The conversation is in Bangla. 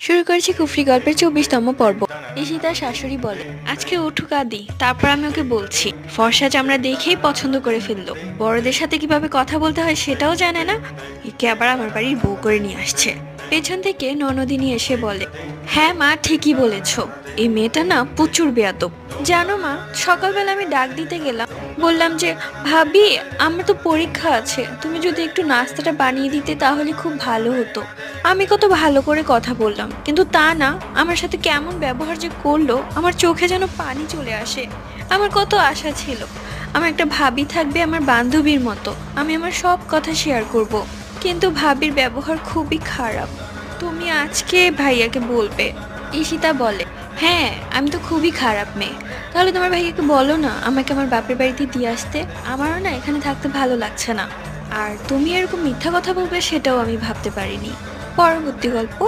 শুরু করেছি কুফরি গল্পের 24তম পর্ব। ঈশিতার শাশুড়ি বলে, আজকে উঠুক আদি, তারপর আমি ওকে বলছি। ফর্সা চামড়া দেখেই পছন্দ করে ফেললো। বড়দের সাথে কিভাবে কথা বলতে হয় সেটাও জানে না, একে আবার আমার বাড়ির বউ করে নিয়ে আসছে। পেছন থেকে ননদিনী এসে বলে, হ্যাঁ মা, ঠিকই বলেছ, এই মেয়েটা না প্রচুর বেয়াদব। জানো মা, সকালবেলা আমি ডাক দিতে গেলাম, বললাম যে ভাবি, আমার তো পরীক্ষা আছে, তুমি যদি একটু নাস্তাটা বানিয়ে দিতে তাহলে খুব ভালো হতো। আমি কত ভালো করে কথা বললাম, কিন্তু তা না, আমার সাথে কেমন ব্যবহার যে করলো, আমার চোখে যেন পানি চলে আসে। আমার কত আশা ছিল, আমার একটা ভাবি থাকবে আমার বান্ধবীর মতো, আমি আমার সব কথা শেয়ার করব। কিন্তু ভাবির ব্যবহার খুবই খারাপ। তুমি আজকে ভাইয়াকে বলবে। ঈশিতা বলে, হ্যাঁ, আমি তো খুবই খারাপ মেয়ে। তাহলে তোমার ভাইয়াকে বলো না আমাকে আমার বাপের বাড়িতে দিয়ে আসতে, আমারও না এখানে থাকতে ভালো লাগছে না। আর তুমি এরকম মিথ্যা কথা বলবে সেটাও আমি ভাবতে পারিনি। পরবর্তী গল্প।